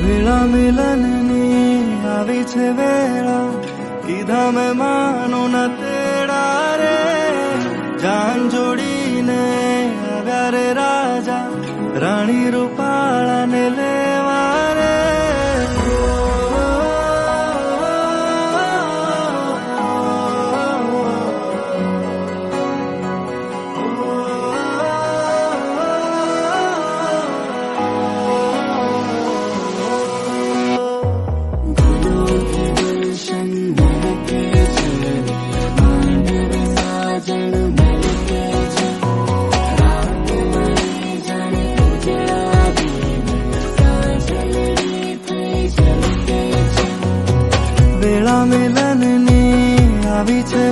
વેળા મિલનની આવી છે વેળા, કીધા મેં માનું ન તેડા રે. જાન જોડીને આવ્યા રે રાજા, રાણી રૂપાળાને લેવા રે. વેળા મિલનની આવી છે